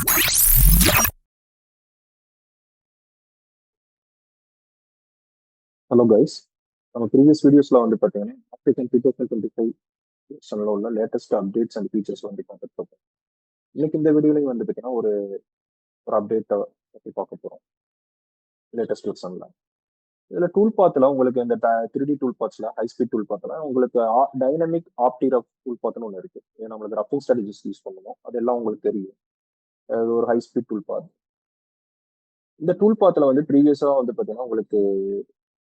Hello guys, நம்ம previous வீடியோஸ்ல வந்து பார்த்தீங்கன்னா அப்ளிகேஷன் 2025 வெர்ஷன்ல உள்ள லேட்டஸ்ட் அப்டேட்ஸ் அண்ட் ஃபீச்சர்ஸ் வந்து பார்த்துட்டு இருக்கோம். இன்னைக்கு இந்த வீடியோலையும் வந்து பார்த்தீங்கன்னா ஒரு ஒரு அப்டேட்டை பற்றி பார்க்க போறோம் லேட்டஸ்ட் வெர்ஷன்ல. இதுல டூல் பாத்துல உங்களுக்கு இந்த 3D டூல் பாத்ஸ்ல ஹை ஸ்பீட் டூல் பாத்துல உங்களுக்கு டைனமிக் ஆப்டிரஃப் டூல் பாத்னு ஒன்று இருக்கு. இது நம்மளுக்கு ரஃபிங் ஸ்ட்ராட்டஜிஸ் யூஸ் பண்ணுவோம். அதெல்லாம் உங்களுக்கு தெரியும். அது ஒரு ஹை ஸ்பீட் டூல் பாத். இந்த டூல் பாத்துல வந்து ப்ரீவியஸா வந்து பார்த்தீங்கன்னா உங்களுக்கு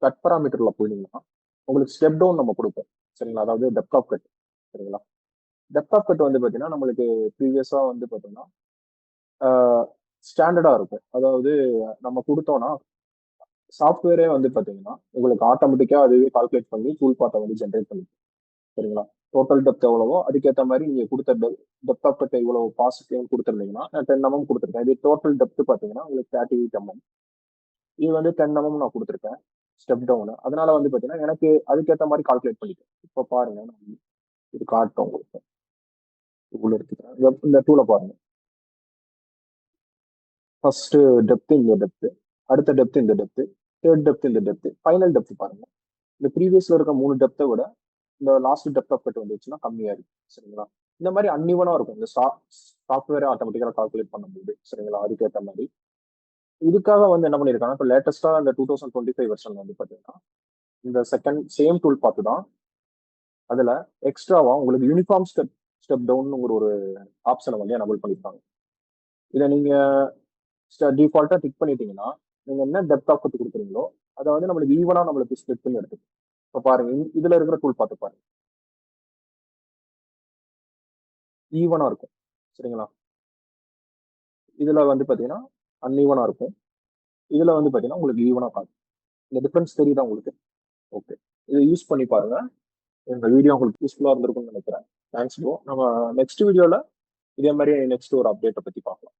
கட் பராமீட்டர்ல போனீங்கன்னா உங்களுக்கு ஸ்டெப் டவுன் நம்ம கொடுப்போம். சரிங்களா? அதாவது டெப்த் ஆஃப் கட். சரிங்களா? டெப்த் ஆஃப் கட் வந்து பார்த்தீங்கன்னா நம்மளுக்கு ப்ரீவியஸா வந்து பார்த்தோம்னா ஸ்டாண்டர்டா இருக்கும். அதாவது நம்ம கொடுத்தோம்னா சாஃப்ட்வேரே வந்து பார்த்தீங்கன்னா உங்களுக்கு ஆட்டோமேட்டிக்கா அதுவே கால்குலேட் பண்ணி டூல் பாத்தை வந்து ஜென்ரேட் பண்ணி. சரிங்களா? டோட்டல் டெப்த் எவ்வளவோ அதுக்கேற்ற மாதிரி நீங்க கொடுத்த டெப்த் ஆஃப் கட் இவ்வளவு பாசிட்டிவ் கொடுத்துருந்தீங்கன்னா 10 mm கொடுத்துருக்கேன். இது டோட்டல் டெப்த் பார்த்தீங்கன்னா உங்களுக்கு 38 mm. இது வந்து 10 mm நான் கொடுத்துருக்கேன் ஸ்டெப் டவுன். அதனால வந்து பார்த்தீங்கன்னா எனக்கு அதுக்கேற்ற மாதிரி கால்குலேட் பண்ணிட்டேன். இப்போ பாருங்க நான் இது காட்டும் உங்களுக்கு. இவ்வளவு எடுத்துக்கிறேன். இந்த டூல பாருங்க. ஃபர்ஸ்ட் டெப்த் இந்த டெப்த், அடுத்த டெப்த் இந்த டெப்த், தேர்ட் டெப்த் இந்த டெப்த், ஃபைனல் டெப்த் பாருங்க. இந்த ப்ரீவியஸ்ல இருக்க 3 டெப்த்தை விட இந்த லாஸ்ட் டெப்த் ஆஃப் கட் வந்துச்சுன்னா கம்மியா இருக்கு. சரிங்களா? இந்த மாதிரி அன்இவனா இருக்கும். இந்த சாஃப்ட்வேரை ஆட்டோமேட்டிக்கா கால்குலேட் பண்ணும்போது. சரிங்களா? அதுக்கேற்ற மாதிரி இதுக்காக வந்து என்ன பண்ணிருக்காங்க, இப்போ லேட்டஸ்டா இந்த 2025 வெர்ஷன் வந்து பாத்தீங்கன்னா இந்த செகண்ட் சேம் டூல் பார்த்து தான் அதுல எக்ஸ்ட்ராவா உங்களுக்கு யூனிஃபார்ம் ஸ்டெப் டவுன் ஒரு ஆப்ஷனை வந்து எனபிள் பண்ணிருக்காங்க. இதை நீங்க டிஃபால்ட்டா டிக் பண்ணிட்டீங்கன்னா நீங்க என்ன டெப்த் ஆஃப் கட் கொடுக்குறீங்களோ அதை வந்து நம்மளுக்கு ஈவனா நம்மளுக்கு ஸ்ப்ளிட் பண்ணி எடுத்துக்கும். இப்போ பாருங்க இதுல இருக்கிற டூல் பார்த்து பாருங்க, ஈவனா இருக்கும். சரிங்களா? இதுல வந்து பாத்தீங்கன்னா அன்ஈவனா இருக்கும். இதுல வந்து பாத்தீங்கன்னா உங்களுக்கு ஈவனா காட்டும். இந்த டிஃபரன்ஸ் தெரியுதா உங்களுக்கு? ஓகே, இதை யூஸ் பண்ணி பாருங்க. இந்த வீடியோ உங்களுக்கு யூஸ்ஃபுல்லா இருந்திருக்கும்னு நினைக்கிறேன். Thanks bro. நம்ம நெக்ஸ்ட் வீடியோல இதே மாதிரி நெக்ஸ்ட் ஒரு அப்டேட்டை பத்தி பார்க்கலாம்.